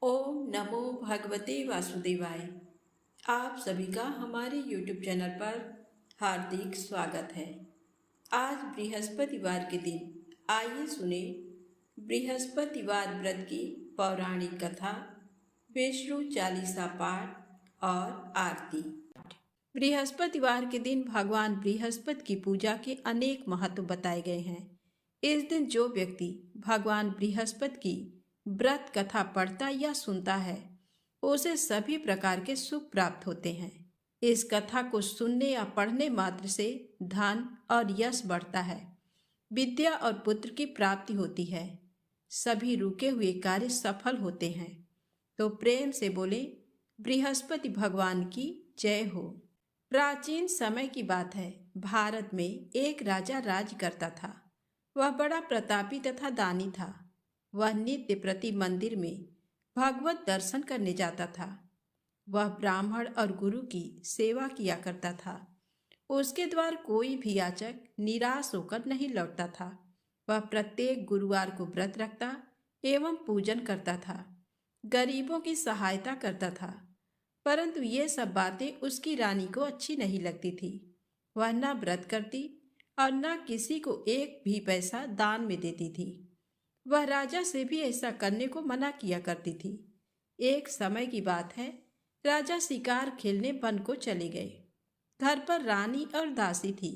ओम नमो भगवते वासुदेवाय। आप सभी का हमारे YouTube चैनल पर हार्दिक स्वागत है। आज बृहस्पतिवार के दिन आइए सुने बृहस्पतिवार व्रत की पौराणिक कथा, विष्णु चालीसा पाठ और आरती। बृहस्पतिवार के दिन भगवान बृहस्पति की पूजा के अनेक महत्व बताए गए हैं। इस दिन जो व्यक्ति भगवान बृहस्पति की व्रत कथा पढ़ता या सुनता है, उसे सभी प्रकार के सुख प्राप्त होते हैं। इस कथा को सुनने या पढ़ने मात्र से धन और यश बढ़ता है, विद्या और पुत्र की प्राप्ति होती है, सभी रुके हुए कार्य सफल होते हैं। तो प्रेम से बोले बृहस्पति भगवान की जय हो। प्राचीन समय की बात है। भारत में एक राजा राज करता था। वह बड़ा प्रतापी तथा दानी था। वह नित्य प्रति मंदिर में भगवत दर्शन करने जाता था। वह ब्राह्मण और गुरु की सेवा किया करता था। उसके द्वार कोई भी याचक निराश होकर नहीं लौटता था। वह प्रत्येक गुरुवार को व्रत रखता एवं पूजन करता था, गरीबों की सहायता करता था। परंतु ये सब बातें उसकी रानी को अच्छी नहीं लगती थी। वह न व्रत करती और न किसी को एक भी पैसा दान में देती थी। वह राजा से भी ऐसा करने को मना किया करती थी। एक समय की बात है, राजा शिकार खेलने वन को चले गए। घर पर रानी और दासी थी।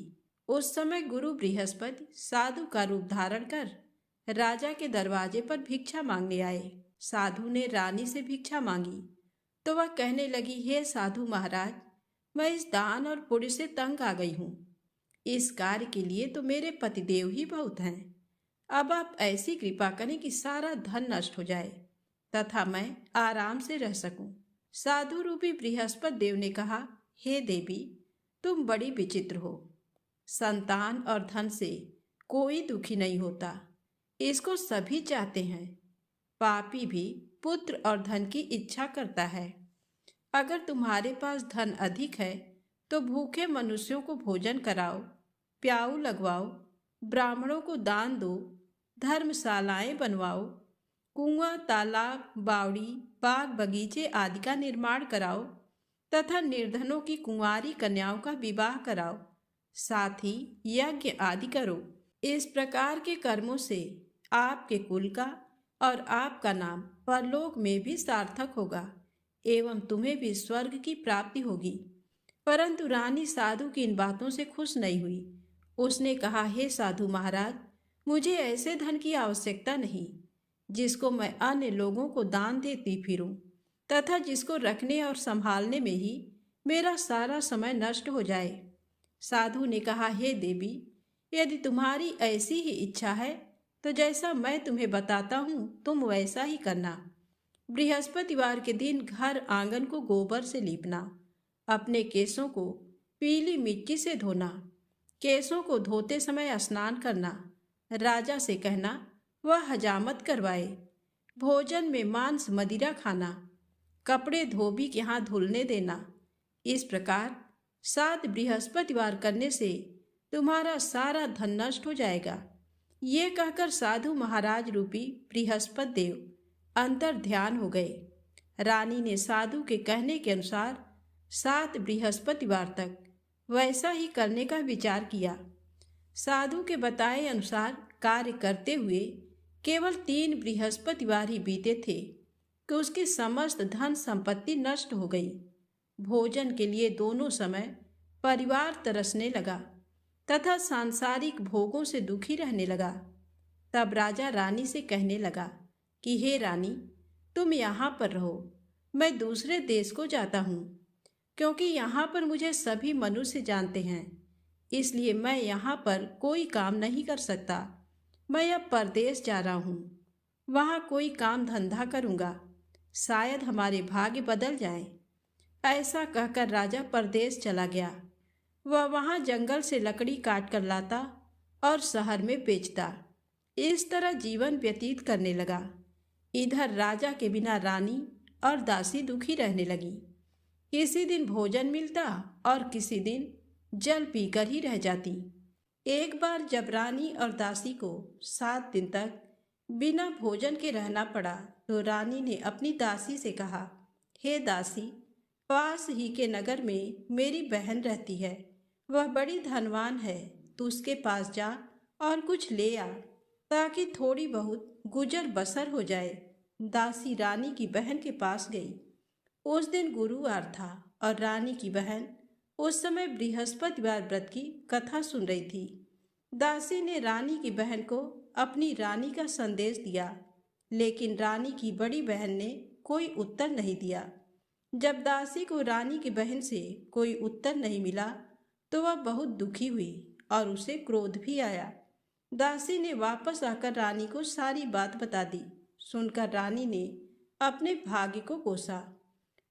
उस समय गुरु बृहस्पति साधु का रूप धारण कर राजा के दरवाजे पर भिक्षा मांगने आए। साधु ने रानी से भिक्षा मांगी तो वह कहने लगी, हे साधु महाराज, मैं इस दान और पुण्य से तंग आ गई हूँ। इस कार्य के लिए तो मेरे पतिदेव ही बहुत हैं। अब आप ऐसी कृपा करें कि सारा धन नष्ट हो जाए तथा मैं आराम से रह सकूं। साधु रूपी बृहस्पति देव ने कहा, हे देवी, तुम बड़ी विचित्र हो। संतान और धन से कोई दुखी नहीं होता, इसको सभी चाहते हैं। पापी भी पुत्र और धन की इच्छा करता है। अगर तुम्हारे पास धन अधिक है तो भूखे मनुष्यों को भोजन कराओ, प्याऊ लगवाओ, ब्राह्मणों को दान दो, धर्मशालाएं बनवाओ, कुआं, तालाब, बावड़ी, बाग बगीचे आदि का निर्माण कराओ तथा निर्धनों की कुंवारी कन्याओं का विवाह कराओ, साथ ही यज्ञ आदि करो। इस प्रकार के कर्मों से आपके कुल का और आपका नाम परलोक में भी सार्थक होगा एवं तुम्हें भी स्वर्ग की प्राप्ति होगी। परंतु रानी साधु की इन बातों से खुश नहीं हुई। उसने कहा, हे साधु महाराज, मुझे ऐसे धन की आवश्यकता नहीं जिसको मैं अन्य लोगों को दान देती फिरूं तथा जिसको रखने और संभालने में ही मेरा सारा समय नष्ट हो जाए। साधु ने कहा, हे देवी, यदि तुम्हारी ऐसी ही इच्छा है तो जैसा मैं तुम्हें बताता हूँ तुम वैसा ही करना। बृहस्पतिवार के दिन घर आंगन को गोबर से लीपना, अपने केसों को पीली मिट्टी से धोना, केसों को धोते समय स्नान करना, राजा से कहना वह हजामत करवाए, भोजन में मांस मदिरा खाना, कपड़े धोबी के यहाँ धुलने देना। इस प्रकार 7 बृहस्पतिवार करने से तुम्हारा सारा धन नष्ट हो जाएगा। ये कहकर साधु महाराज रूपी बृहस्पति देव अंतर ध्यान हो गए। रानी ने साधु के कहने के अनुसार 7 बृहस्पतिवार तक वैसा ही करने का विचार किया। साधु के बताए अनुसार कार्य करते हुए केवल 3 बृहस्पतिवार ही बीते थे कि उसकी समस्त धन संपत्ति नष्ट हो गई। भोजन के लिए दोनों समय परिवार तरसने लगा तथा सांसारिक भोगों से दुखी रहने लगा। तब राजा रानी से कहने लगा कि हे रानी, तुम यहाँ पर रहो, मैं दूसरे देश को जाता हूँ, क्योंकि यहाँ पर मुझे सभी मनुष्य जानते हैं, इसलिए मैं यहाँ पर कोई काम नहीं कर सकता। मैं अब परदेश जा रहा हूँ, वहाँ कोई काम धंधा करूँगा, शायद हमारे भाग्य बदल जाए। ऐसा कहकर राजा परदेश चला गया। वह वहाँ जंगल से लकड़ी काट कर लाता और शहर में बेचता। इस तरह जीवन व्यतीत करने लगा। इधर राजा के बिना रानी और दासी दुखी रहने लगी। किसी दिन भोजन मिलता और किसी दिन जल पीकर ही रह जाती। एक बार जब रानी और दासी को 7 दिन तक बिना भोजन के रहना पड़ा तो रानी ने अपनी दासी से कहा, हे दासी, पास ही के नगर में मेरी बहन रहती है। वह बड़ी धनवान है। तू उसके पास जा और कुछ ले आ, ताकि थोड़ी बहुत गुजर बसर हो जाए। दासी रानी की बहन के पास गई। उस दिन गुरुवार था और रानी की बहन उस समय बृहस्पतिवार व्रत की कथा सुन रही थी। दासी ने रानी की बहन को अपनी रानी का संदेश दिया, लेकिन रानी की बड़ी बहन ने कोई उत्तर नहीं दिया। जब दासी को रानी की बहन से कोई उत्तर नहीं मिला तो वह बहुत दुखी हुई और उसे क्रोध भी आया। दासी ने वापस आकर रानी को सारी बात बता दी। सुनकर रानी ने अपने भाग्य को कोसा।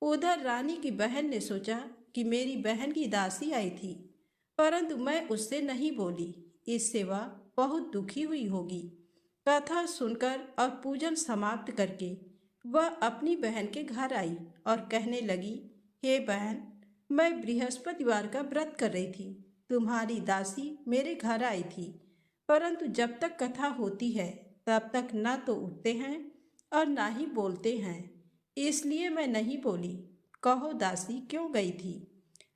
उधर रानी की बहन ने सोचा कि मेरी बहन की दासी आई थी, परंतु मैं उससे नहीं बोली, इससे वह बहुत दुखी हुई होगी। कथा सुनकर और पूजन समाप्त करके वह अपनी बहन के घर आई और कहने लगी, हे बहन, मैं बृहस्पतिवार का व्रत कर रही थी। तुम्हारी दासी मेरे घर आई थी, परंतु जब तक कथा होती है तब तक ना तो उठते हैं और ना ही बोलते हैं, इसलिए मैं नहीं बोली। कहो दासी क्यों गई थी?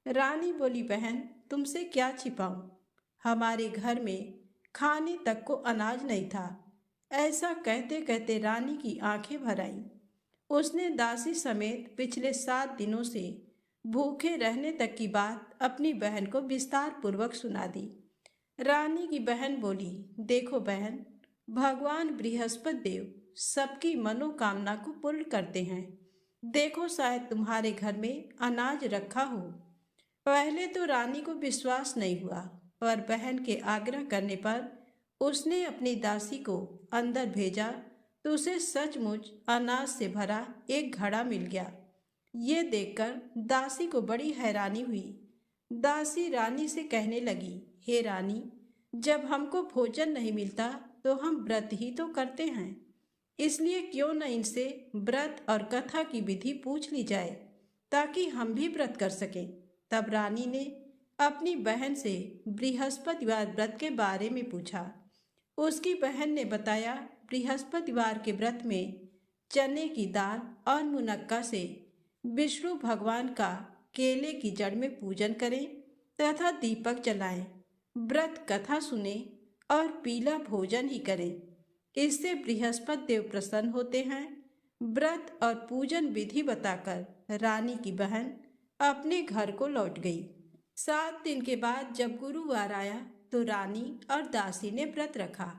रानी बोली, बहन, तुमसे क्या छिपाऊं? हमारे घर में खाने तक को अनाज नहीं था। ऐसा कहते कहते रानी की आंखें भर आईं। उसने दासी समेत पिछले 7 दिनों से भूखे रहने तक की बात अपनी बहन को विस्तार पूर्वक सुना दी। रानी की बहन बोली, देखो बहन, भगवान बृहस्पति देव सबकी मनोकामना को पूर्ण करते हैं। देखो, शायद तुम्हारे घर में अनाज रखा हो। पहले तो रानी को विश्वास नहीं हुआ, पर बहन के आग्रह करने पर उसने अपनी दासी को अंदर भेजा तो उसे सचमुच अनाज से भरा एक घड़ा मिल गया। ये देखकर दासी को बड़ी हैरानी हुई। दासी रानी से कहने लगी, हे रानी, जब हमको भोजन नहीं मिलता तो हम व्रत ही तो करते हैं, इसलिए क्यों न इनसे व्रत और कथा की विधि पूछ ली जाए, ताकि हम भी व्रत कर सकें। तब रानी ने अपनी बहन से बृहस्पतिवार व्रत के बारे में पूछा। उसकी बहन ने बताया, बृहस्पतिवार के व्रत में चने की दाल और मुनक्का से विष्णु भगवान का केले की जड़ में पूजन करें तथा दीपक जलाएं, व्रत कथा सुने और पीला भोजन ही करें। इससे बृहस्पति देव प्रसन्न होते हैं। व्रत और पूजन विधि बताकर रानी की बहन अपने घर को लौट गई। 7 दिन के बाद जब गुरुवार आया तो रानी और दासी ने व्रत रखा।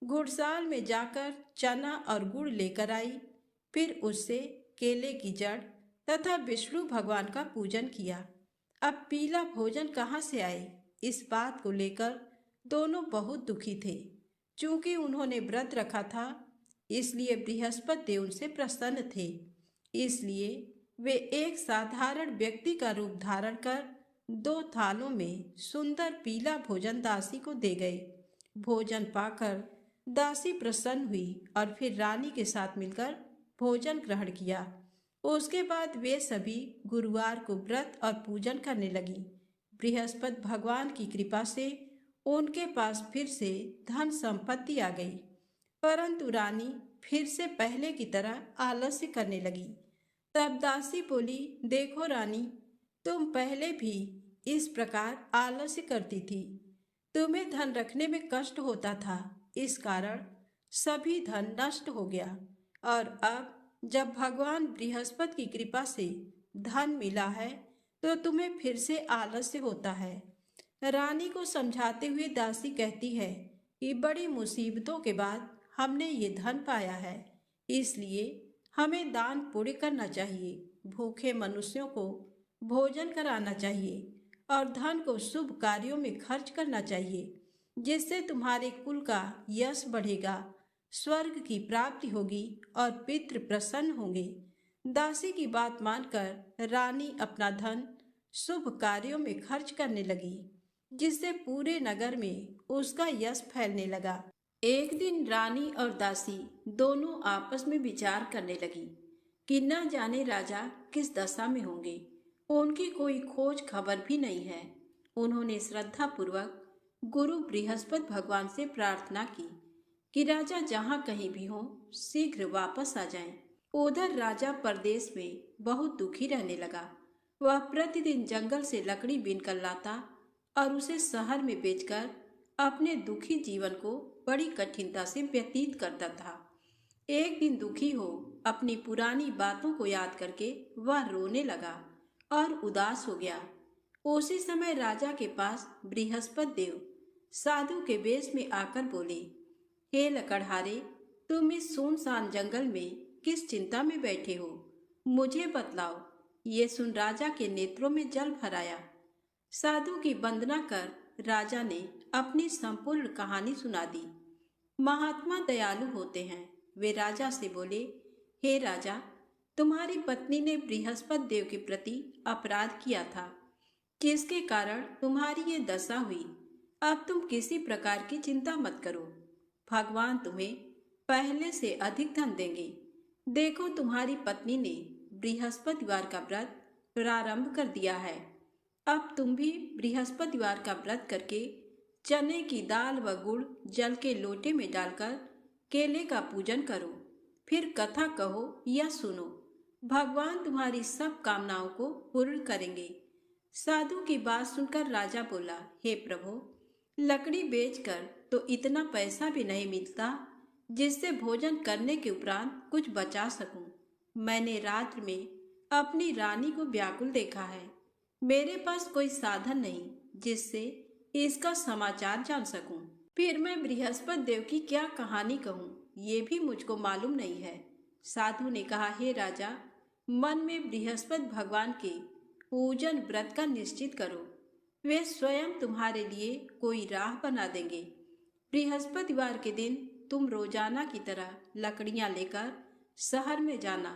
गुड़साल में जाकर चना और गुड़ लेकर आई, फिर उससे केले की जड़ तथा विष्णु भगवान का पूजन किया। अब पीला भोजन कहाँ से आए, इस बात को लेकर दोनों बहुत दुखी थे। चूंकि उन्होंने व्रत रखा था, इसलिए बृहस्पति देव उनसे प्रसन्न थे। इसलिए वे एक साधारण व्यक्ति का रूप धारण कर 2 थालों में सुंदर पीला भोजन दासी को दे गए। भोजन पाकर दासी प्रसन्न हुई और फिर रानी के साथ मिलकर भोजन ग्रहण किया। उसके बाद वे सभी गुरुवार को व्रत और पूजन करने लगी। बृहस्पति भगवान की कृपा से उनके पास फिर से धन संपत्ति आ गई, परंतु रानी फिर से पहले की तरह आलस्य करने लगी। तब दासी बोली, देखो रानी, तुम पहले भी इस प्रकार आलस्य करती थी। तुम्हें धन रखने में कष्ट होता था, इस कारण सभी धन नष्ट हो गया, और अब जब भगवान बृहस्पति की कृपा से धन मिला है तो तुम्हें फिर से आलस्य होता है। रानी को समझाते हुए दासी कहती है कि बड़ी मुसीबतों के बाद हमने ये धन पाया है, इसलिए हमें दान पुण्य करना चाहिए, भूखे मनुष्यों को भोजन कराना चाहिए और धन को शुभ कार्यों में खर्च करना चाहिए, जिससे तुम्हारे कुल का यश बढ़ेगा, स्वर्ग की प्राप्ति होगी और पितृ प्रसन्न होंगे। दासी की बात मानकर रानी अपना धन शुभ कार्यों में खर्च करने लगी, जिससे पूरे नगर में उसका यश फैलने लगा। एक दिन रानी और दासी दोनों आपस में विचार करने लगी कि न जाने राजा किस दशा में होंगे। उनकी कोई खोज खबर भी नहीं है। उन्होंने श्रद्धा पूर्वक गुरु बृहस्पति भगवान से प्रार्थना की कि राजा जहाँ कहीं भी हो शीघ्र वापस आ जाएं। उधर राजा परदेश में बहुत दुखी रहने लगा। वह प्रतिदिन जंगल से लकड़ी बीनकर लाता और उसे शहर में बेचकर अपने दुखी जीवन को बड़ी कठिनता से व्यतीत करता था। एक दिन दुखी हो अपनी पुरानी बातों को याद करके वह रोने लगा और उदास हो गया। उसी समय राजा के पास बृहस्पति देव साधु के वेश में आकर बोले, हे लकड़हारे, तुम इस सुनसान जंगल में किस चिंता में बैठे हो? मुझे बतलाओ। ये सुन राजा के नेत्रों में जल भर आया। साधु की वंदना कर राजा ने अपनी संपूर्ण कहानी सुना दी। महात्मा दयालु होते हैं। वे राजा से बोले, हे राजा, तुम्हारी पत्नी ने बृहस्पति देव के प्रति अपराध किया था, जिसके कारण तुम्हारी ये दशा हुई। अब तुम किसी प्रकार की चिंता मत करो। भगवान तुम्हें पहले से अधिक धन देंगे। देखो, तुम्हारी पत्नी ने बृहस्पतिवार का व्रत प्रारंभ कर दिया है। अब तुम भी बृहस्पतिवार का व्रत करके चने की दाल व गुड़ जल के लोटे में डालकर केले का पूजन करो। फिर कथा कहो या सुनो। भगवान तुम्हारी सब कामनाओं को पूर्ण करेंगे। साधु की बात सुनकर राजा बोला, हे प्रभु, लकड़ी बेचकर तो इतना पैसा भी नहीं मिलता जिससे भोजन करने के उपरांत कुछ बचा सकूं। मैंने रात्र में अपनी रानी को व्याकुल देखा है। मेरे पास कोई साधन नहीं जिससे इसका समाचार जान सकूं। फिर मैं बृहस्पति देव की क्या कहानी कहूँ, ये भी मुझको मालूम नहीं है। साधु ने कहा, हे राजा, मन में बृहस्पति भगवान के पूजन व्रत का निश्चित करो। वे स्वयं तुम्हारे लिए कोई राह बना देंगे। बृहस्पतिवार के दिन तुम रोजाना की तरह लकड़ियां लेकर शहर में जाना।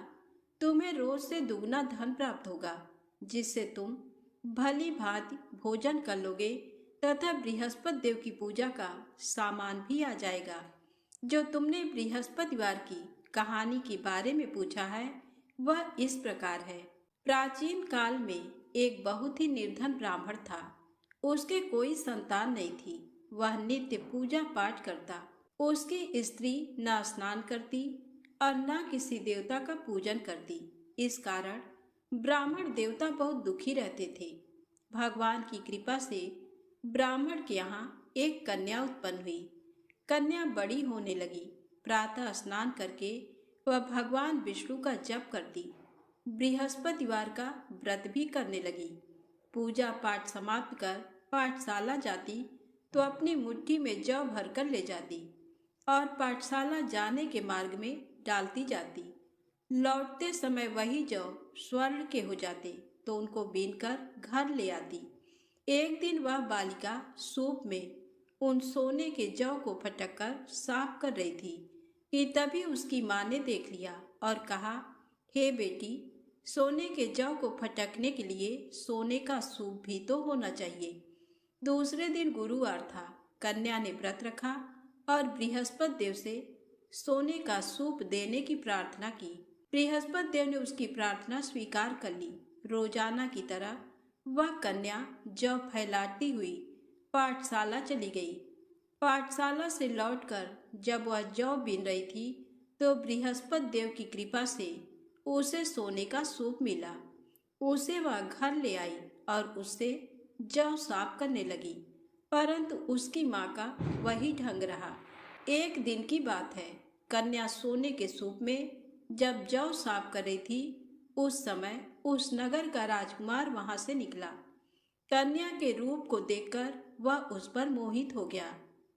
तुम्हें रोज से दुगना धन प्राप्त होगा, जिससे तुम भली भांति भोजन कर लोगे तथा बृहस्पति देव की पूजा का सामान भी आ जाएगा। जो तुमने बृहस्पतिवार की कहानी के बारे में पूछा है वह इस प्रकार है। प्राचीन काल में एक बहुत ही निर्धन ब्राह्मण था। उसके कोई संतान नहीं थी। वह नित्य पूजा पाठ करता। उसकी स्त्री न स्नान करती और न किसी देवता का पूजन करती। इस कारण ब्राह्मण देवता बहुत दुखी रहते थे। भगवान की कृपा से ब्राह्मण के यहाँ एक कन्या उत्पन्न हुई। कन्या बड़ी होने लगी। प्रातः स्नान करके वह भगवान विष्णु का जप करती। बृहस्पतिवार का व्रत भी करने लगी। पूजा पाठ समाप्त कर पाठशाला जाती तो अपनी मुट्ठी में जौ भरकर ले जाती और पाठशाला जाने के मार्ग में डालती जाती। लौटते समय वही जौ स्वर्ण के हो जाते तो उनको बीनकर घर ले आती। एक दिन वह बालिका सूप में उन सोने के जौ को फटक कर साफ कर रही थी कि तभी उसकी माँ ने देख लिया और कहा, हे बेटी, सोने के जौ को फटकने के लिए सोने का सूप भी तो होना चाहिए। दूसरे दिन गुरुवार था। कन्या ने व्रत रखा और बृहस्पति देव से सोने का सूप देने की प्रार्थना की। बृहस्पति देव ने उसकी प्रार्थना स्वीकार कर ली। रोजाना की तरह वह कन्या जौ फैलाती हुई पाठशाला चली गई। पाठशाला से लौटकर जब वह जौ बीन रही थी तो बृहस्पति देव की कृपा से उसे सोने का सूप मिला। उसे वह घर ले आई और उससे जौ साफ करने लगी, परंतु उसकी माँ का वही ढंग रहा। एक दिन की बात है। कन्या सोने के सूप में जब जौ साफ कर रही थी उस समय उस नगर का राजकुमार वहां से निकला। कन्या के रूप को देखकर वह उस पर मोहित हो गया।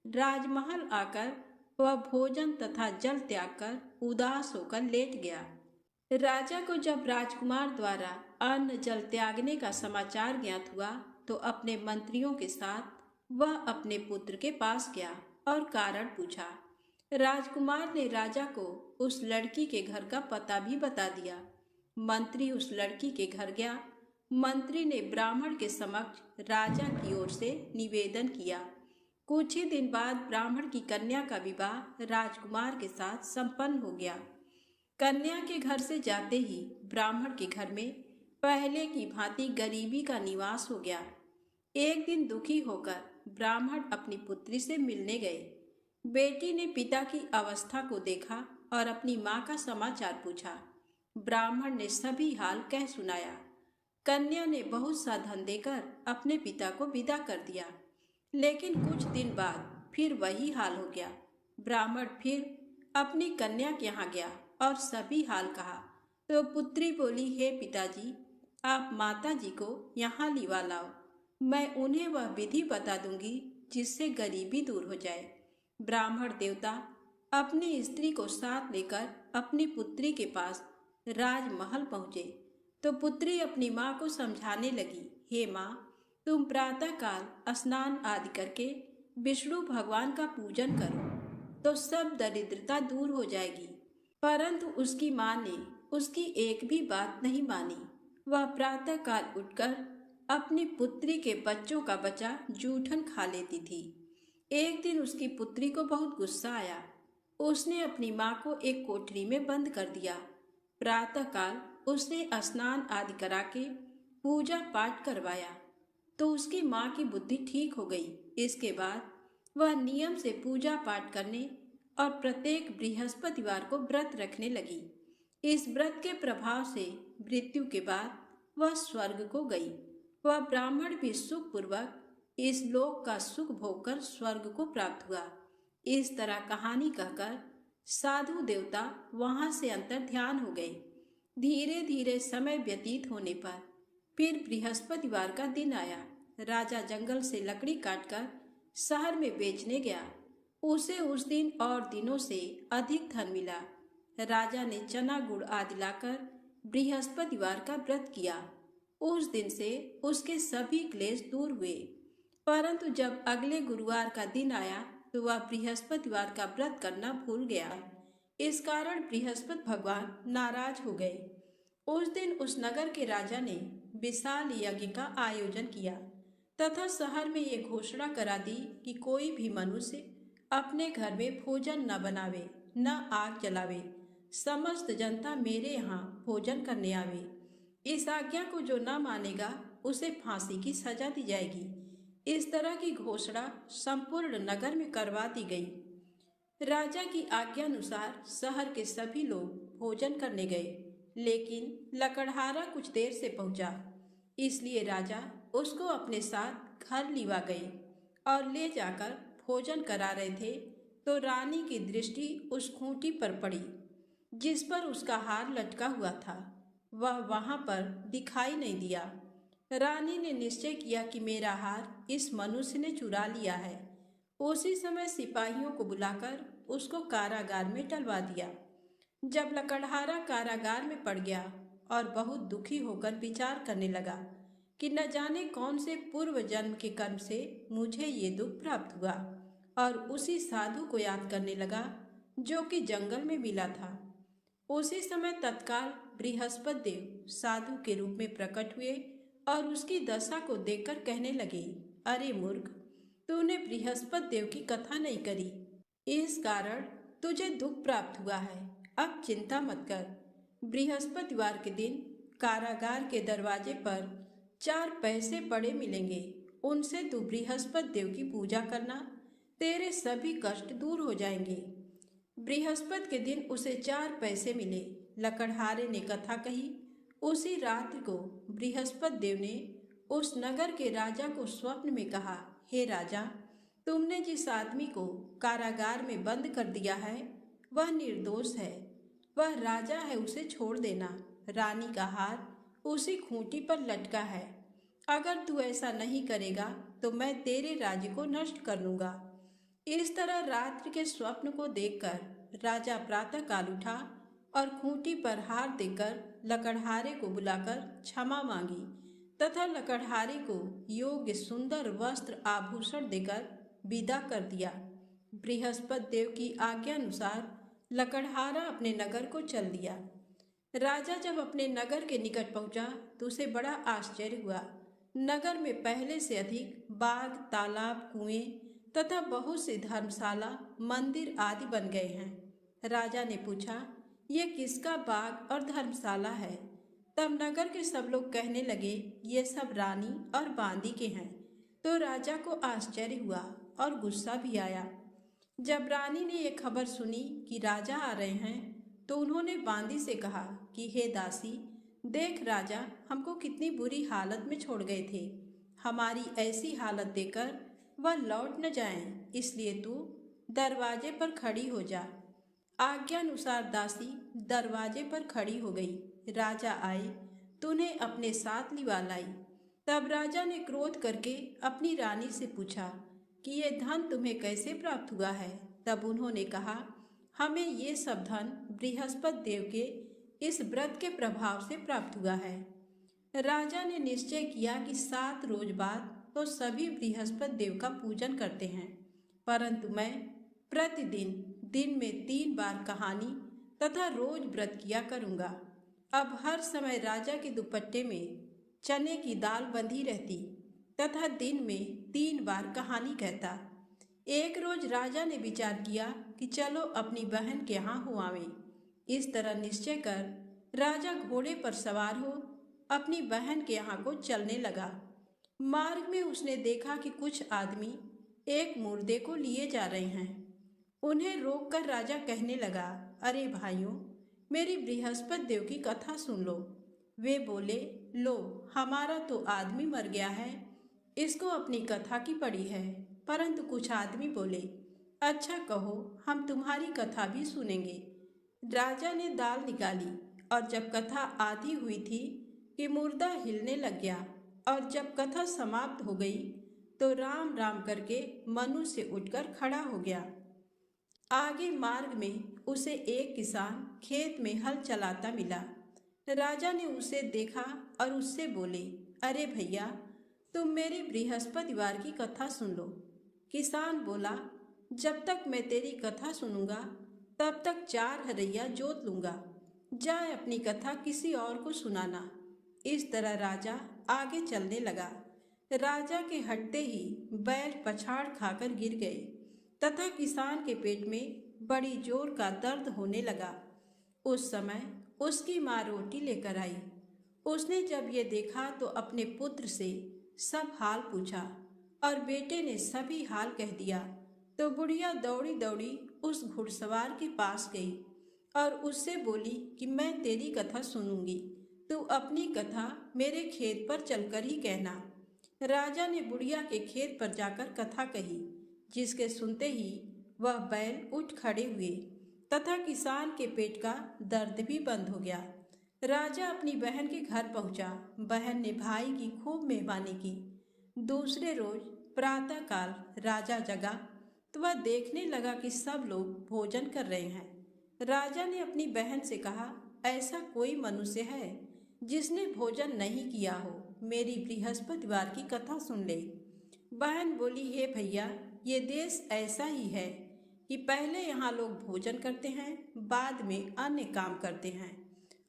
राजमहल आकर वह भोजन तथा जल त्याग कर उदास होकर लेट गया। राजा को जब राजकुमार द्वारा अन्न जल त्यागने का समाचार ज्ञात हुआ तो अपने मंत्रियों के साथ वह अपने पुत्र के पास गया और कारण पूछा। राजकुमार ने राजा को उस लड़की के घर का पता भी बता दिया। मंत्री उस लड़की के घर गया। मंत्री ने ब्राह्मण के समक्ष राजा की ओर से निवेदन किया। कुछ ही दिन बाद ब्राह्मण की कन्या का विवाह राजकुमार के साथ संपन्न हो गया। कन्या के घर से जाते ही ब्राह्मण के घर में पहले की भांति गरीबी का निवास हो गया। एक दिन दुखी होकर ब्राह्मण अपनी पुत्री से मिलने गए। बेटी ने पिता की अवस्था को देखा और अपनी माँ का समाचार पूछा। ब्राह्मण ने सभी हाल कह सुनाया। कन्या ने बहुत सा धन देकर अपने पिता को विदा कर दिया, लेकिन कुछ दिन बाद फिर वही हाल हो गया। ब्राह्मण फिर अपनी कन्या के यहाँ गया और सभी हाल कहा, तो पुत्री बोली, हे पिताजी, आप माता जी को यहाँ लिवा लाओ, मैं उन्हें वह विधि बता दूंगी जिससे गरीबी दूर हो जाए। ब्राह्मण देवता अपनी स्त्री को साथ लेकर अपनी पुत्री के पास राजमहल पहुँचे तो पुत्री अपनी माँ को समझाने लगी, हे माँ, तुम प्रातःकाल स्नान आदि करके विष्णु भगवान का पूजन करो तो सब दरिद्रता दूर हो जाएगी। परंतु उसकी माँ ने उसकी एक भी बात नहीं मानी। वह प्रातःकाल उठकर अपनी पुत्री के बच्चों का बचा जूठन खा लेती थी। एक दिन उसकी पुत्री को बहुत गुस्सा आया। उसने अपनी माँ को एक कोठरी में बंद कर दिया। प्रातःकाल उसने स्नान आदि करा के पूजा पाठ करवाया तो उसकी माँ की बुद्धि ठीक हो गई। इसके बाद वह नियम से पूजा पाठ करने और प्रत्येक बृहस्पतिवार को व्रत रखने लगी। इस व्रत के प्रभाव से मृत्यु के बाद वह स्वर्ग को गई। वह ब्राह्मण भी सुखपूर्वक इस लोक का सुख भोगकर स्वर्ग को प्राप्त हुआ। इस तरह कहानी कहकर साधु देवता वहां से अंतर ध्यान हो गए। धीरे धीरे समय व्यतीत होने पर फिर बृहस्पतिवार का दिन आया। राजा जंगल से लकड़ी काटकर शहर में बेचने गया। उसे उस दिन और दिनों से अधिक धन मिला। राजा ने चना गुड़ आदि लाकर बृहस्पतिवार का व्रत किया। उस दिन से उसके सभी क्लेश दूर हुए। परंतु जब अगले गुरुवार का दिन आया तो वह बृहस्पतिवार का व्रत करना भूल गया। इस कारण बृहस्पति भगवान नाराज हो गए। उस दिन उस नगर के राजा ने विशाल यज्ञ का आयोजन किया तथा शहर में ये घोषणा करा दी कि कोई भी मनुष्य अपने घर में भोजन न बनावे, न आग जलावे। समस्त जनता मेरे यहाँ भोजन करने आवे। इस आज्ञा को जो न मानेगा उसे फांसी की सजा दी जाएगी। इस तरह की घोषणा संपूर्ण नगर में करवा दी गई। राजा की आज्ञा अनुसार शहर के सभी लोग भोजन करने गए, लेकिन लकड़हारा कुछ देर से पहुंचा। इसलिए राजा उसको अपने साथ घर लिवा गए और ले जाकर भोजन करा रहे थे तो रानी की दृष्टि उस खूंटी पर पड़ी जिस पर उसका हार लटका हुआ था। वह वहां पर दिखाई नहीं दिया। रानी ने निश्चय किया कि मेरा हार इस मनुष्य ने चुरा लिया है। उसी समय सिपाहियों को बुलाकर उसको कारागार में डलवा दिया। जब लकड़हारा कारागार में पड़ गया और बहुत दुखी होकर विचार करने लगा कि न जाने कौन से पूर्व जन्म के कर्म से मुझे ये दुख प्राप्त हुआ, और उसी साधु को याद करने लगा जो कि जंगल में मिला था। उसी समय तत्काल बृहस्पति देव साधु के रूप में प्रकट हुए और उसकी दशा को देखकर कहने लगे, अरे मूर्ख, तूने बृहस्पति देव की कथा नहीं करी, इस कारण तुझे दुख प्राप्त हुआ है। अब चिंता मत कर। बृहस्पतिवार के दिन कारागार के दरवाजे पर 4 पैसे पड़े मिलेंगे। उनसे तू बृहस्पति देव की पूजा करना, तेरे सभी कष्ट दूर हो जाएंगे। बृहस्पति के दिन उसे 4 पैसे मिले। लकड़हारे ने कथा कही। उसी रात्रि को बृहस्पति देव ने उस नगर के राजा को स्वप्न में कहा, हे राजा, तुमने जिस आदमी को कारागार में बंद कर दिया है वह निर्दोष है। वह राजा है, उसे छोड़ देना। रानी का हार उसी खूंटी पर लटका है। अगर तू ऐसा नहीं करेगा तो मैं तेरे राज्य को नष्ट कर लूंगा। इस तरह रात्रि के स्वप्न को देखकर राजा प्रातःकाल उठा और खूंटी पर हार देकर लकड़हारे को बुलाकर क्षमा मांगी तथा लकड़हारे को योग्य सुंदर वस्त्र आभूषण देकर विदा कर दिया। बृहस्पति देव की आज्ञा अनुसार लकड़हारा अपने नगर को चल दिया। राजा जब अपने नगर के निकट पहुंचा तो उसे बड़ा आश्चर्य हुआ। नगर में पहले से अधिक बाग, तालाब, कुएं तथा बहुत सी धर्मशाला, मंदिर आदि बन गए हैं। राजा ने पूछा, ये किसका बाग और धर्मशाला है? तब नगर के सब लोग कहने लगे, ये सब रानी और बांदी के हैं। तो राजा को आश्चर्य हुआ और गुस्सा भी आया। जब रानी ने ये खबर सुनी कि राजा आ रहे हैं तो उन्होंने बांदी से कहा कि हे दासी, देख राजा हमको कितनी बुरी हालत में छोड़ गए थे। हमारी ऐसी हालत देखकर वह लौट न जाएं, इसलिए तू दरवाजे पर खड़ी हो जा। आज्ञानुसार दासी दरवाजे पर खड़ी हो गई। राजा आए तो उन्हें अपने साथ लिवा लाई। तब राजा ने क्रोध करके अपनी रानी से पूछा कि ये धन तुम्हें कैसे प्राप्त हुआ है। तब उन्होंने कहा, हमें ये सब धन बृहस्पति देव के इस व्रत के प्रभाव से प्राप्त हुआ है। राजा ने निश्चय किया कि 7 रोज बाद तो सभी बृहस्पति देव का पूजन करते हैं, परंतु मैं प्रतिदिन दिन में 3 बार कहानी तथा रोज व्रत किया करूँगा। अब हर समय राजा के दुपट्टे में चने की दाल बंधी रहती तथा दिन में 3 बार कहानी कहता। एक रोज राजा ने विचार किया कि चलो अपनी बहन के यहाँ हो आवें। इस तरह निश्चय कर राजा घोड़े पर सवार हो अपनी बहन के यहाँ को चलने लगा। मार्ग में उसने देखा कि कुछ आदमी एक मुर्दे को लिए जा रहे हैं। उन्हें रोककर राजा कहने लगा, अरे भाइयों, मेरी बृहस्पति देव की कथा सुन लो। वे बोले, लो हमारा तो आदमी मर गया है, इसको अपनी कथा की पड़ी है। परंतु कुछ आदमी बोले, अच्छा कहो, हम तुम्हारी कथा भी सुनेंगे। राजा ने दाल निकाली और जब कथा आधी हुई थी कि मुर्दा हिलने लग गया, और जब कथा समाप्त हो गई तो राम राम करके मनु से उठकर खड़ा हो गया। आगे मार्ग में उसे एक किसान खेत में हल चलाता मिला। राजा ने उसे देखा और उससे बोले, अरे भैया, तुम मेरी बृहस्पतिवार की कथा सुन लो। किसान बोला, जब तक मैं तेरी कथा सुनूंगा तब तक 4 हरैया जोत लूंगा। जाए अपनी कथा किसी और को सुनाना। इस तरह राजा आगे चलने लगा। राजा के हटते ही बैल पछाड़ खाकर गिर गए तथा किसान के पेट में बड़ी जोर का दर्द होने लगा। उस समय उसकी माँ रोटी लेकर आई। उसने जब ये देखा तो अपने पुत्र से सब हाल पूछा और बेटे ने सभी हाल कह दिया। तो बुढ़िया दौड़ी दौड़ी उस घुड़सवार के पास गई और उससे बोली कि मैं तेरी कथा सुनूंगी, तू अपनी कथा मेरे खेत पर चलकर ही कहना। राजा ने बुढ़िया के खेत पर जाकर कथा कही, जिसके सुनते ही वह बैल उठ खड़े हुए तथा किसान के पेट का दर्द भी बंद हो गया। राजा अपनी बहन के घर पहुंचा। बहन ने भाई की खूब मेहमानी की। दूसरे रोज प्रातःकाल राजा जगा तो वह देखने लगा कि सब लोग भोजन कर रहे हैं। राजा ने अपनी बहन से कहा, ऐसा कोई मनुष्य है जिसने भोजन नहीं किया हो, मेरी बृहस्पतिवार की कथा सुन ले। बहन बोली, हे भैया, ये देश ऐसा ही है कि पहले यहाँ लोग भोजन करते हैं, बाद में अन्य काम करते हैं।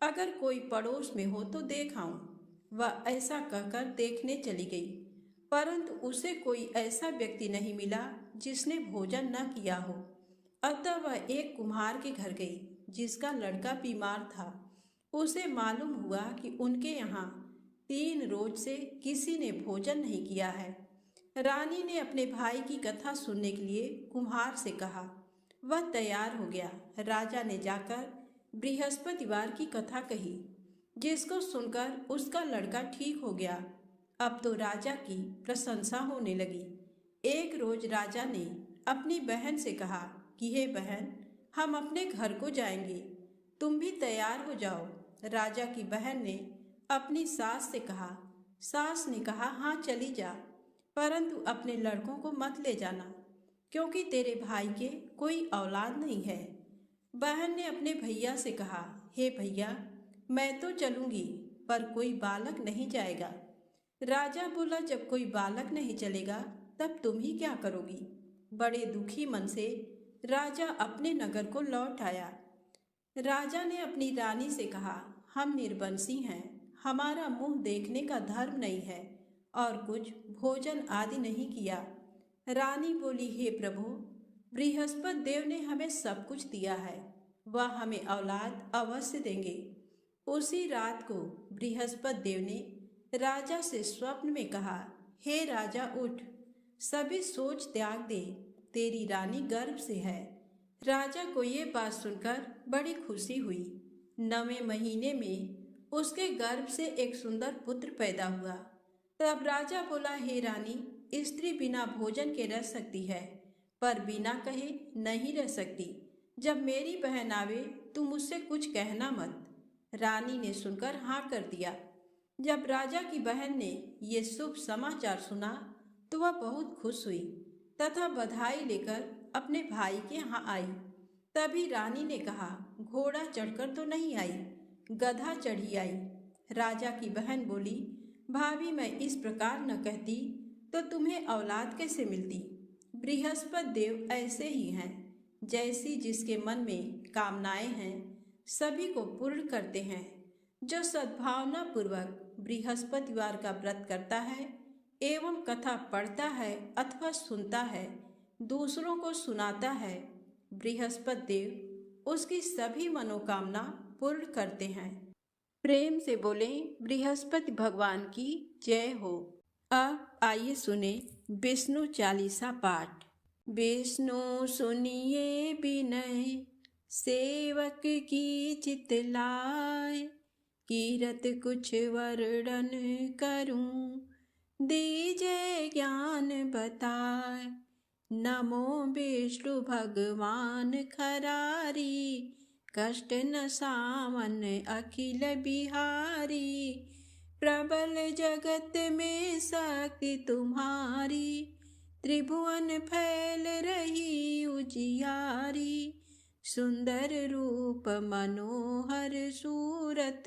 अगर कोई पड़ोस में हो तो देख आऊं। वह ऐसा कहकर देखने चली गई, परंतु उसे कोई ऐसा व्यक्ति नहीं मिला जिसने भोजन न किया हो। अतः वह एक कुम्हार के घर गई जिसका लड़का बीमार था। उसे मालूम हुआ कि उनके यहाँ 3 रोज से किसी ने भोजन नहीं किया है। रानी ने अपने भाई की कथा सुनने के लिए कुम्हार से कहा। वह तैयार हो गया। राजा ने जाकर बृहस्पतिवार की कथा कही, जिसको सुनकर उसका लड़का ठीक हो गया। अब तो राजा की प्रशंसा होने लगी। एक रोज राजा ने अपनी बहन से कहा कि हे बहन, हम अपने घर को जाएंगे, तुम भी तैयार हो जाओ। राजा की बहन ने अपनी सास से कहा। सास ने कहा, हाँ चली जा, परंतु अपने लड़कों को मत ले जाना, क्योंकि तेरे भाई के कोई औलाद नहीं है। बहन ने अपने भैया से कहा, हे भैया, मैं तो चलूंगी, पर कोई बालक नहीं जाएगा। राजा बोला, जब कोई बालक नहीं चलेगा तब तुम ही क्या करोगी। बड़े दुखी मन से राजा अपने नगर को लौट आया। राजा ने अपनी रानी से कहा, हम निर्वंशी हैं, हमारा मुंह देखने का धर्म नहीं है और कुछ भोजन आदि नहीं किया। रानी बोली, हे प्रभु, बृहस्पति देव ने हमें सब कुछ दिया है, वह हमें औलाद अवश्य देंगे। उसी रात को बृहस्पति देव ने राजा से स्वप्न में कहा, हे राजा, उठ, सभी सोच त्याग दे, तेरी रानी गर्भ से है। राजा को ये बात सुनकर बड़ी खुशी हुई। 9वें महीने में उसके गर्भ से एक सुंदर पुत्र पैदा हुआ। तब राजा बोला, हे रानी, स्त्री बिना भोजन के रह सकती है, पर बिना कहे नहीं रह सकती। जब मेरी बहन आवे तुम मुझसे कुछ कहना मत। रानी ने सुनकर हाँ कर दिया। जब राजा की बहन ने ये शुभ समाचार सुना तो वह बहुत खुश हुई तथा बधाई लेकर अपने भाई के यहाँ आई। तभी रानी ने कहा, घोड़ा चढ़कर तो नहीं आई, गधा चढ़ी आई। राजा की बहन बोली, भाभी, मैं इस प्रकार न कहती तो तुम्हें औलाद कैसे मिलती। बृहस्पति देव ऐसे ही हैं, जैसी जिसके मन में कामनाएं हैं सभी को पूर्ण करते हैं। जो सद्भावना पूर्वक बृहस्पतिवार का व्रत करता है एवं कथा पढ़ता है अथवा सुनता है, दूसरों को सुनाता है, बृहस्पति देव उसकी सभी मनोकामना पूर्ण करते हैं। प्रेम से बोले बृहस्पति भगवान की जय हो। अब आइए सुने विष्णु चालीसा पाठ। विष्णु सुनिए विनय, सेवक की चितलाय, कीरत कुछ वर्णन करूं, दीजय ज्ञान बताए। नमो विष्णु भगवान खरारी, कष्ट न सामन अखिल बिहारी। प्रबल जगत में शक्ति तुम्हारी, त्रिभुवन फैल रही उजियारी। सुंदर रूप मनोहर सूरत,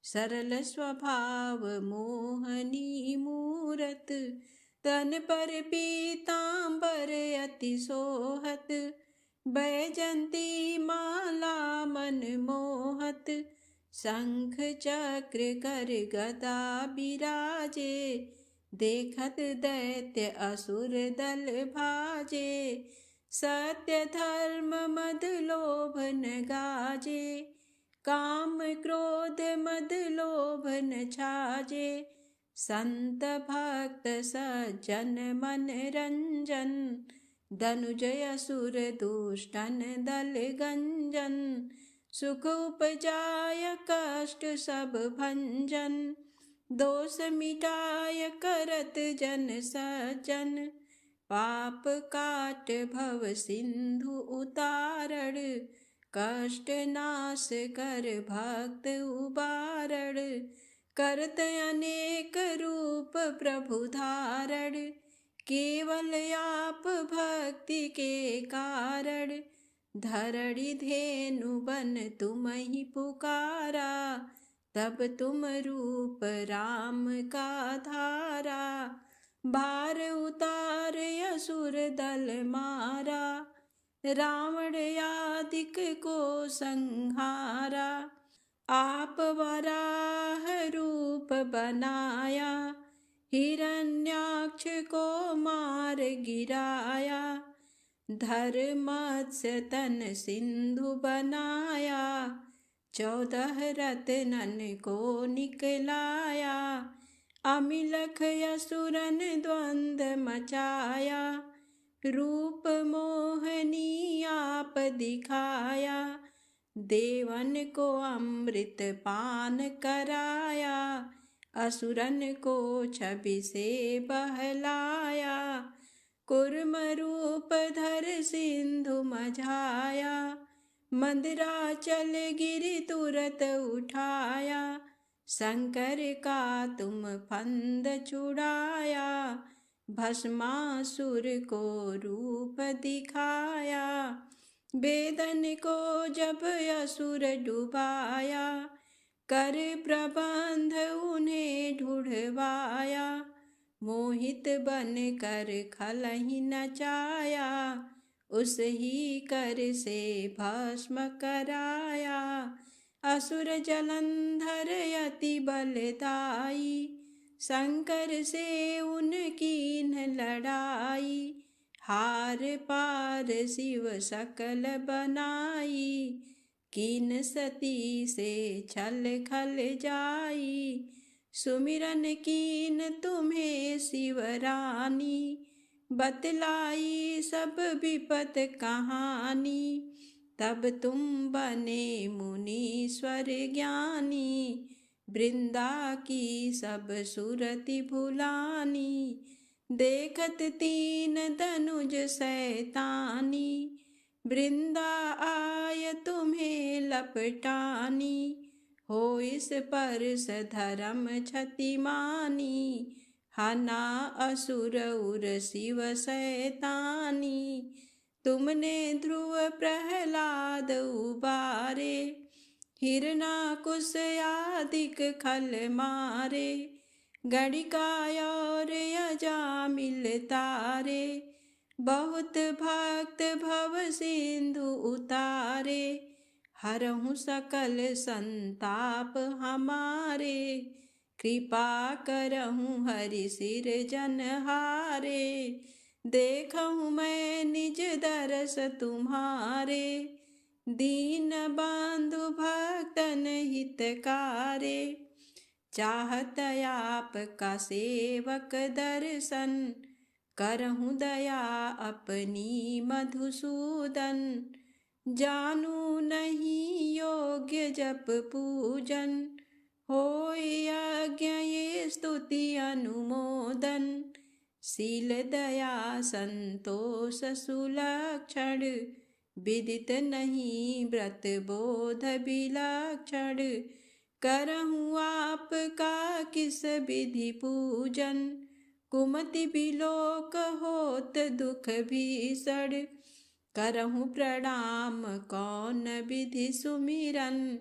सरल स्वभाव मोहनी मूरत। तन पर पीतांबर अति सोहत, बैजंती माला मन मोहत। शंख चक्र कर गदा बिराजे, देखत दैत्य असुर दल भाजे। सत्य धर्म मद लोभ न गाजे, काम क्रोध मद लोभ न छाजे। संत भक्त सज्जन मन रंजन, धनुजय असुर दुष्टन दल गंजन। सुख उपजाय कष्ट सब भंजन, दोष मिटाय करत जन सज्जन। पाप काट भव सिंधु उतारण, कष्ट नाश कर भक्त उबारण। करत अनेक रूप प्रभु धारण, केवल आप भक्ति के कारण। धरणी धेनु बन तुम ही पुकारा, तब तुम रूप राम का धारा। भार उतार असुर दल मारा, रावण आदिक को संहारा। आप वराह रूप बनाया, हिरण्याक्ष को मार गिराया। धर्मत्स्य तन सिंधु बनाया, 14 रत्नन को निकलाया। अमिलख असुरन द्वंद मचाया, रूप मोहनी आप दिखाया। देवन को अमृत पान कराया, असुरन को छवि से बहलाया। कुर्म रूप धर सिंधु मझाया, मंदराचल गिरि तुरत उठाया। शंकर का तुम फंद छुड़ाया, भस्मासुर को रूप दिखाया। वेदन को जब असुर डुबाया, कर प्रबंध उन्हें ढूढ़वाया। मोहित बन कर खलहि नचाया, उस ही कर से भस्म कराया। असुर जलंधर अति बलदाई, शंकर से उनकी न लड़ाई। हार पार शिव सकल बनाई, कीन सती से छल खल जाई। सुमिरन कीन तुम्हें शिवरानी, बतलाई सब विपत कहानी, तब तुम बने मुनीश्वर ज्ञानी। वृंदा की सब सुरति भुलानी, देखत तीन धनुज सैतानी। वृंदा आय तुम्हें लपटानी, हो इस परस धर्म क्षति मानी। हना असुर उर शिव सैतानी, तुमने ध्रुव प्रहलाद उबारे। हिरणाकुश आदिक खल मारे, गणिका और अजामिल तारे। बहुत भक्त भव सिंधु उतारे, हरहु सकल संताप हमारे। कृपा करहु हरि सिर जनहारे, देखहु मैं निज दरस तुम्हारे। दीन बंधु भक्तन हितकारे, चाहत आपका सेवक दर्शन। करहु दया अपनी मधुसूदन, जानू नहीं योग्य जप पूजन। होय यज्ञ ये स्तुति अनुमोदन, शील दया संतोष सुलक्षण। विदित नहीं व्रत बोध विलक्षण, करहूँ आपका किस विधि पूजन। कुमति बिलोक होत दुख भीषण, करहूँ प्रणाम कौन विधि सुमिरन।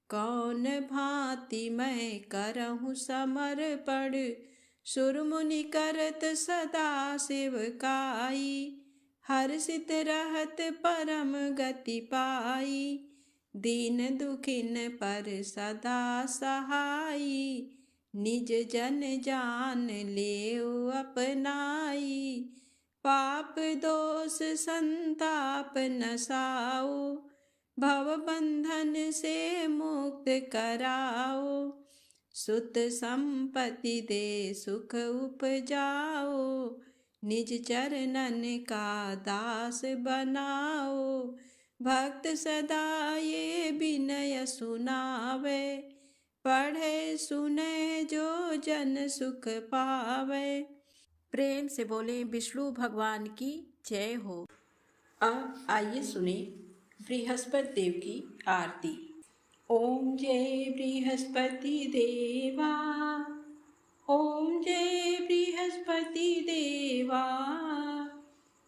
कौन भांति मैं करहूँ समर्पण, सुर मुनि करत सदा सेवकाई। हर्षित रहत परम गति पाई, दीन दुखिन पर सदा सहाई। निज जन जान लेओ अपनाई, पाप दोष संताप नसाओ। भव बंधन से मुक्त कराओ, सुत संपत्ति दे सुख उपजाओ। निज चरणन का दास बनाओ, भक्त सदा ये विनय सुनावे। पढ़े सुने जो जन सुख पावे। प्रेम से बोले विष्णु भगवान की जय हो। अब आइए सुने बृहस्पति देव की आरती। ओम जय बृहस्पति देवा, ओम जय बृहस्पति देवा।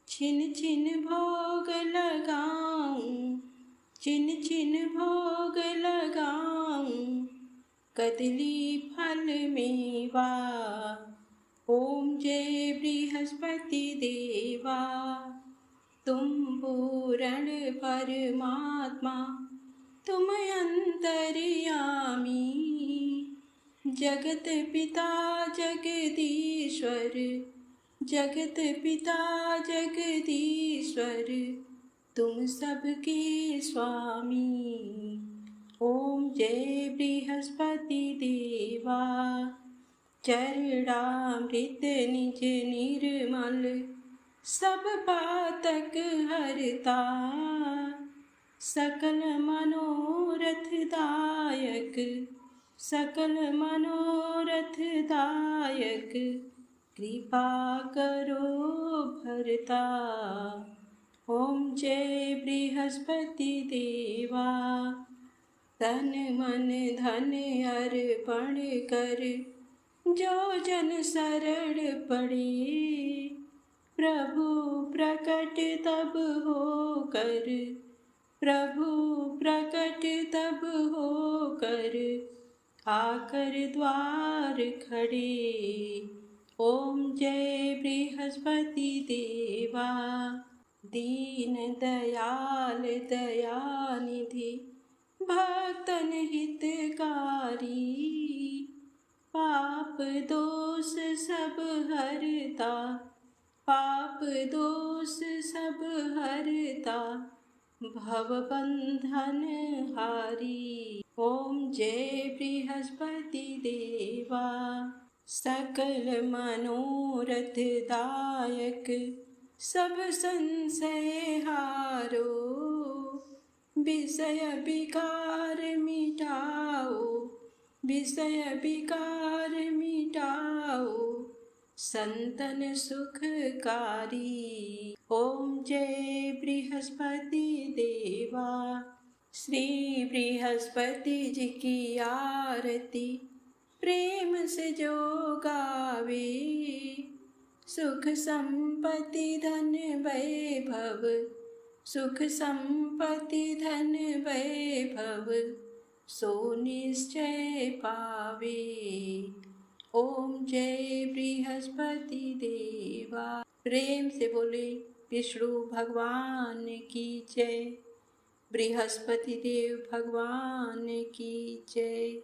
छिन छिन भोग लगाऊं, छिन छिन भोग लगाऊं, कदली फल मेवा। ओम जय बृहस्पति देवा, तुम पूर्ण परमात्मा, तुम अंतर्यामी। जगत पिता जगदीश्वर, जगत पिता जगदीश्वर, तुम सबके स्वामी। ओम जय बृहस्पति देवा, चरणामृत निज निर्मल, सब पातक हरता। सकल मनोरथ दायक, सकल मनोरथ दायक, कृपा करो भरता। ओम जय बृहस्पति देवा, तन मन धन अर्पण कर, जो जन शरण पड़े। प्रभु प्रकट तब हो कर, प्रभु प्रकट तब हो कर, आकर द्वार खड़े। ओम जय बृहस्पति देवा, दीन दयाल दयानिधि, भक्तन हितकारी। पाप दोष सब हरता, पाप दोष सब हरता, भव बंधन हारी। ओम जय बृहस्पति देवा, सकल मनोरथ दायक सब संशय हारो। विषय विकार मिटाओ, विषय विकार मिटाओ, संतन सुखकारी। ओम जय बृहस्पति देवा। श्री बृहस्पति जी की आरती प्रेम से जो गावे, सुख संपत्ति धन वैभव, सुख संपत्ति धन वैभव, सो निश्चय पावे। ओम जय बृहस्पति देवा। प्रेम से बोले विष्णु भगवान की जय, बृहस्पति देव भगवान की जय।